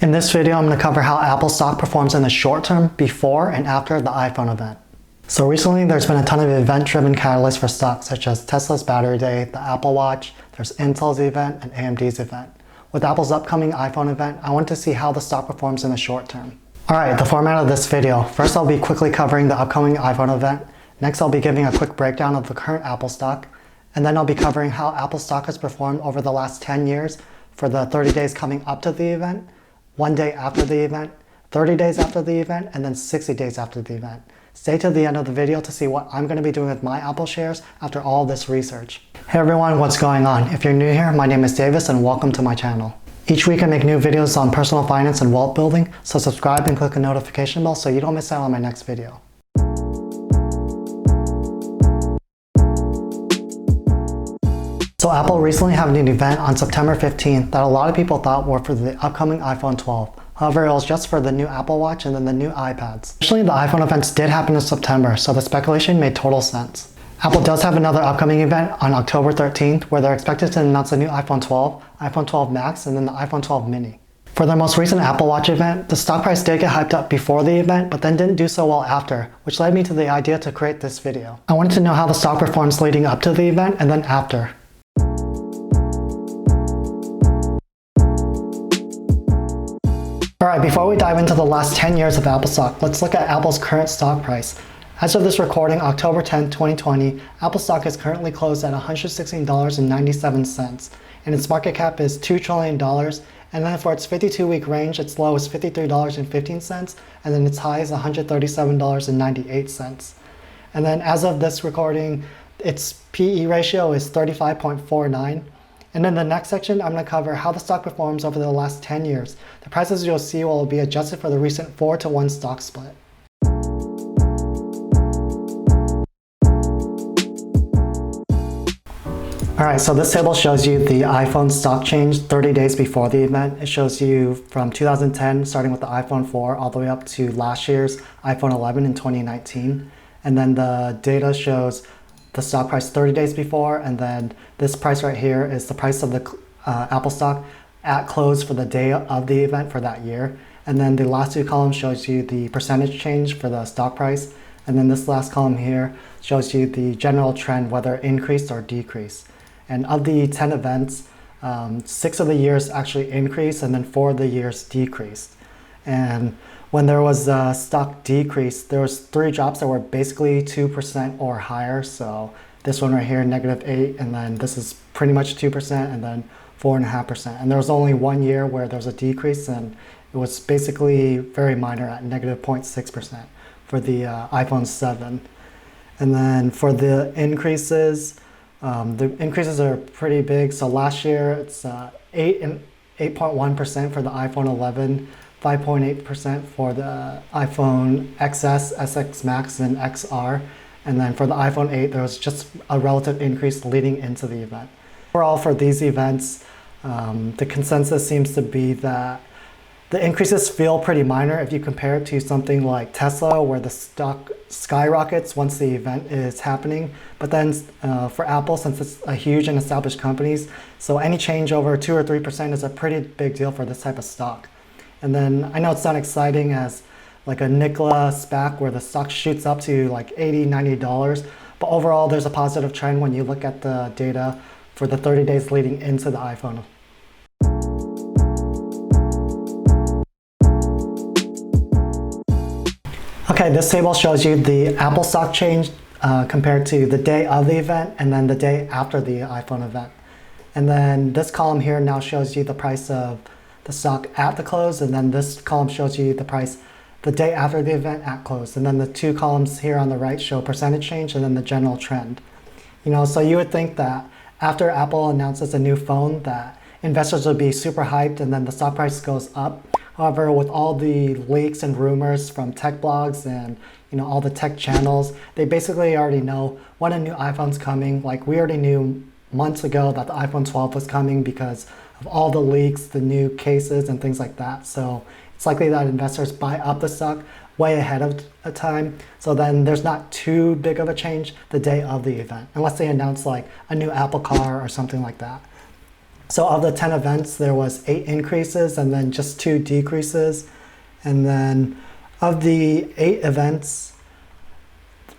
In this video, I'm going to cover how Apple stock performs in the short term before and after the iPhone event. So recently, there's been a ton of event-driven catalysts for stocks, such as Tesla's Battery Day, the Apple Watch, there's Intel's event, and AMD's event. With Apple's upcoming iPhone event, I want to see how the stock performs in the short term. Alright, the format of this video. First, I'll be quickly covering the upcoming iPhone event. Next, I'll be giving a quick breakdown of the current Apple stock. And then I'll be covering how Apple stock has performed over the last 10 years for the 30 days coming up to the event, 1 day after the event, 30 days after the event, and then 60 days after the event. Stay to the end of the video to see what I'm going to be doing with my Apple shares after all this research. Hey everyone, what's going on? If you're new here, my name is Davis and welcome to my channel. Each week I make new videos on personal finance and wealth building, so subscribe and click the notification bell so you don't miss out on my next video. So Apple recently had an event on September 15th that a lot of people thought were for the upcoming iPhone 12. However, it was just for the new Apple Watch and then the new iPads. Actually, the iPhone events did happen in September, so the speculation made total sense. Apple does have another upcoming event on October 13th where they're expected to announce a new iPhone 12, iPhone 12 Max, and then the iPhone 12 mini. For their most recent Apple Watch event, the stock price did get hyped up before the event, but then didn't do so well after, which led me to the idea to create this video. I wanted to know how the stock performs leading up to the event and then after. Alright, before we dive into the last 10 years of Apple stock, let's look at Apple's current stock price. As of this recording, October 10, 2020, Apple stock is currently closed at $116.97, and its market cap is $2 trillion, and then for its 52-week range, its low is $53.15, and then its high is $137.98. And then as of this recording, its PE ratio is 35.49. And in the next section, I'm going to cover how the stock performs over the last 10 years. The prices you'll see will be adjusted for the recent 4-to-1 stock split. Alright, so this table shows you the iPhone stock change 30 days before the event. It shows you from 2010, starting with the iPhone 4, all the way up to last year's iPhone 11 in 2019. And then the data shows the stock price 30 days before, and then this price right here is the price of the Apple stock at close for the day of the event for that year. And then the last two columns shows you the percentage change for the stock price. And then this last column here shows you the general trend, whether it increased or decreased. And of the 10 events, 6 of the years actually increased and then 4 of the years decreased. And when there was a stock decrease, there was 3 drops that were basically 2% or higher. So this one right here, -8, and then this is pretty much 2%, and then 4.5%. And there was only 1 year where there was a decrease, and it was basically very minor at -0.6% for the iPhone 7. And then for the increases are pretty big. So last year it's 8.1% for the iPhone 11. 5.8% for the iPhone XS, SX Max, and XR. And then for the iPhone 8, there was just a relative increase leading into the event. Overall, for these events, the consensus seems to be that the increases feel pretty minor if you compare it to something like Tesla, where the stock skyrockets once the event is happening. But then for Apple, since it's a huge and established company, so any change over 2 or 3% is a pretty big deal for this type of stock. And then I know it's not exciting as like a Nikola SPAC where the stock shoots up to like $80, $90, but overall there's a positive trend when you look at the data for the 30 days leading into the iPhone. Okay, this table shows you the Apple stock change compared to the day of the event and then the day after the iPhone event. And then this column here now shows you the price of the stock at the close, and then this column shows you the price the day after the event at close. And then the 2 columns here on the right show percentage change and then the general trend. So you would think that after Apple announces a new phone that investors would be super hyped and then the stock price goes up. However, with all the leaks and rumors from tech blogs and all the tech channels, they basically already know when a new iPhone's coming. Like we already knew months ago that the iPhone 12 was coming because of all the leaks, the new cases, and things like that. So it's likely that investors buy up the stock way ahead of a time. So then there's not too big of a change the day of the event, unless they announce like a new Apple car or something like that. So of the 10 events, there was 8 increases and then just 2 decreases. And then of the 8 events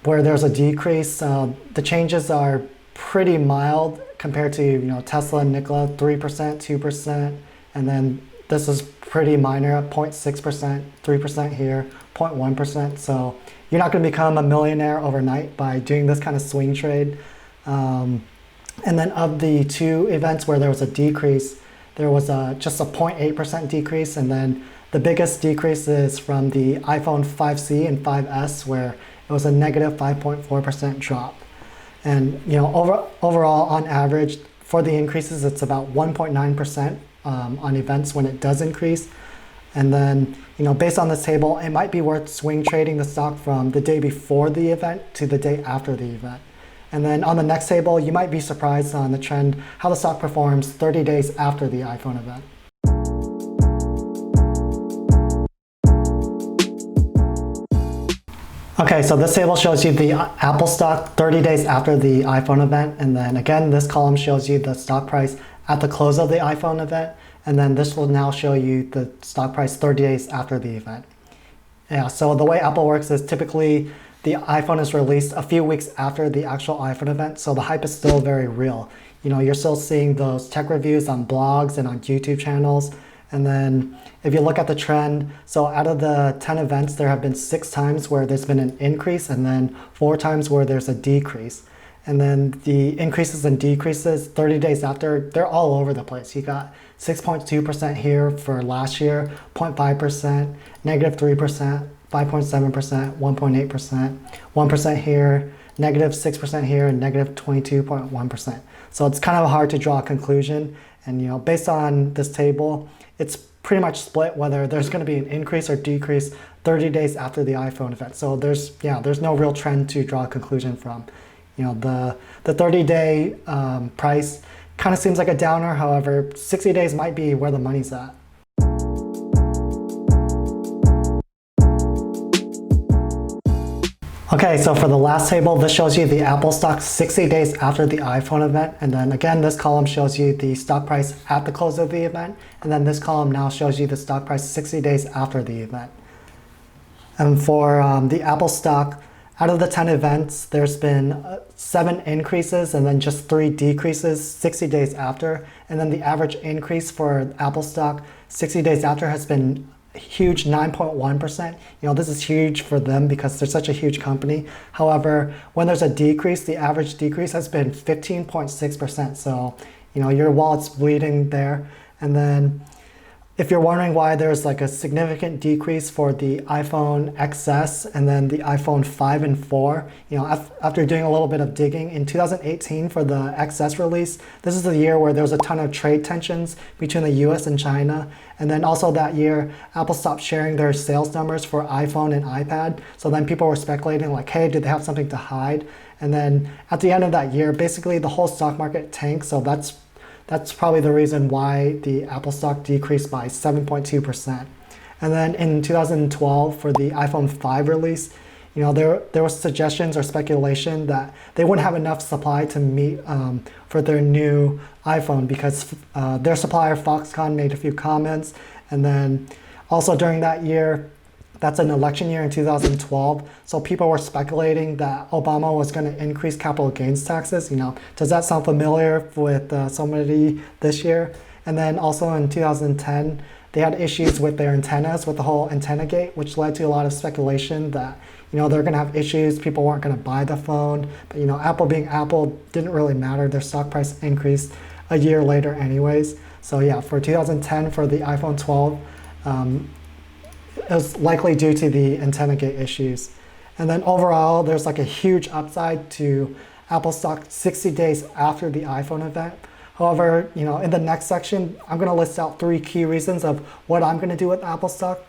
where there's a decrease, the changes are pretty mild compared to Tesla and Nikola, 3%, 2%, and then this is pretty minor, 0.6%, 3% here, 0.1%. So you're not going to become a millionaire overnight by doing this kind of swing trade. And then of the 2 events where there was a decrease, there was just a 0.8% decrease, and then the biggest decrease is from the iPhone 5C and 5S, where it was a negative 5.4% drop. And overall, on average, for the increases, it's about 1.9% on events when it does increase. And then, based on this table, it might be worth swing trading the stock from the day before the event to the day after the event. And then on the next table, you might be surprised on the trend, how the stock performs 30 days after the iPhone event. Okay, so this table shows you the Apple stock 30 days after the iPhone event. And then again, this column shows you the stock price at the close of the iPhone event. And then this will now show you the stock price 30 days after the event. Yeah, so the way Apple works is typically the iPhone is released a few weeks after the actual iPhone event, so the hype is still very real. You're still seeing those tech reviews on blogs and on YouTube channels. And then if you look at the trend, so out of the 10 events, there have been 6 times where there's been an increase and then 4 times where there's a decrease. And then the increases and decreases 30 days after, they're all over the place. You got 6.2% here for last year, 0.5%, negative 3%, 5.7%, 1.8%, 1% here, negative 6% here, and negative 22.1%. So it's kind of hard to draw a conclusion. And based on this table, it's pretty much split whether there's going to be an increase or decrease 30 days after the iPhone event. So there's no real trend to draw a conclusion from. The 30-day price kind of seems like a downer. However, 60 days might be where the money's at. Okay, so for the last table, this shows you the Apple stock 60 days after the iPhone event. And then again, this column shows you the stock price at the close of the event. And then this column now shows you the stock price 60 days after the event. And for the Apple stock, out of the 10 events, there's been 7 increases and then just 3 decreases 60 days after. And then the average increase for Apple stock 60 days after has been huge, 9.1%. This is huge for them because they're such a huge company. However, when there's a decrease, the average decrease has been 15.6%. So, your wallet's bleeding there. And then if you're wondering why there's like a significant decrease for the iPhone XS and then the iPhone 5 and 4, after doing a little bit of digging, in 2018 for the XS release, this is the year where there was a ton of trade tensions between the US and China. And then also that year, Apple stopped sharing their sales numbers for iPhone and iPad. So then people were speculating like, hey, did they have something to hide? And then at the end of that year, basically the whole stock market tanked. So that's probably the reason why the Apple stock decreased by 7.2%. And then in 2012 for the iPhone 5 release, there was suggestions or speculation that they wouldn't have enough supply to meet for their new iPhone because their supplier Foxconn made a few comments. And then also during that year, that's an election year in 2012. So people were speculating that Obama was going to increase capital gains taxes. Does that sound familiar with somebody this year? And then also in 2010, they had issues with their antennas, with the whole antenna gate, which led to a lot of speculation that they're going to have issues. People weren't going to buy the phone. But Apple being Apple didn't really matter. Their stock price increased a year later anyways. So yeah, for 2010 for the iPhone 12, it was likely due to the antenna gate issues. And then overall, there's like a huge upside to Apple stock 60 days after the iPhone event. However, in the next section, I'm going to list out 3 key reasons of what I'm going to do with Apple stock.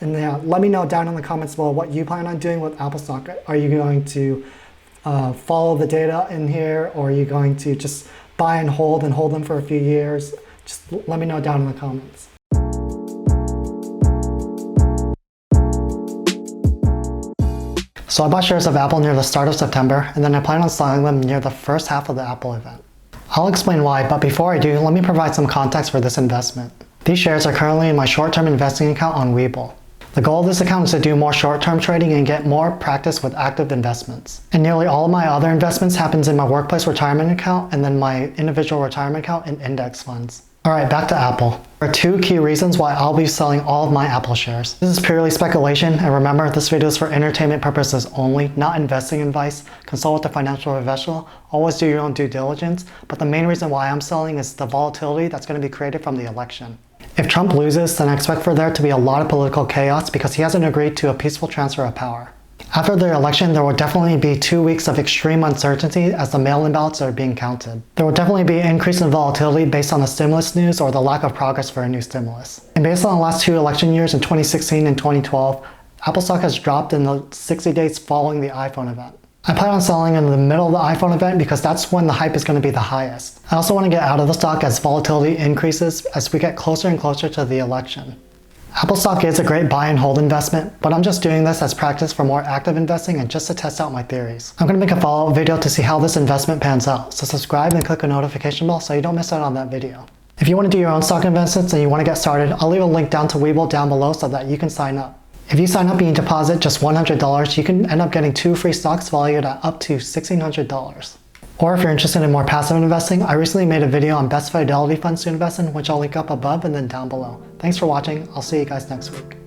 And yeah, let me know down in the comments below what you plan on doing with Apple stock. Are you going to follow the data in here, or are you going to just buy and hold them for a few years? Just let me know down in the comments. So I bought shares of Apple near the start of September, and then I plan on selling them near the first half of the Apple event. I'll explain why, but before I do, let me provide some context for this investment. These shares are currently in my short-term investing account on Webull. The goal of this account is to do more short-term trading and get more practice with active investments. And nearly all of my other investments happens in my workplace retirement account and then my individual retirement account and index funds. Alright, back to Apple. There are two key reasons why I'll be selling all of my Apple shares. This is purely speculation, and remember, this video is for entertainment purposes only, not investing advice. Consult with a financial professional. Always do your own due diligence, but the main reason why I'm selling is the volatility that's going to be created from the election. If Trump loses, then I expect for there to be a lot of political chaos because he hasn't agreed to a peaceful transfer of power. After the election, there will definitely be 2 weeks of extreme uncertainty as the mail-in ballots are being counted. There will definitely be an increase in volatility based on the stimulus news or the lack of progress for a new stimulus. And based on the last two election years in 2016 and 2012, Apple stock has dropped in the 60 days following the iPhone event. I plan on selling in the middle of the iPhone event because that's when the hype is going to be the highest. I also want to get out of the stock as volatility increases as we get closer and closer to the election. Apple stock is a great buy and hold investment, but I'm just doing this as practice for more active investing and just to test out my theories. I'm going to make a follow-up video to see how this investment pans out, so subscribe and click the notification bell so you don't miss out on that video. If you want to do your own stock investments and you want to get started, I'll leave a link down to Webull down below so that you can sign up. If you sign up and you deposit just $100, you can end up getting 2 free stocks valued at up to $1,600. Or if you're interested in more passive investing, I recently made a video on best fidelity funds to invest in, which I'll link up above and then down below. Thanks for watching. I'll see you guys next week.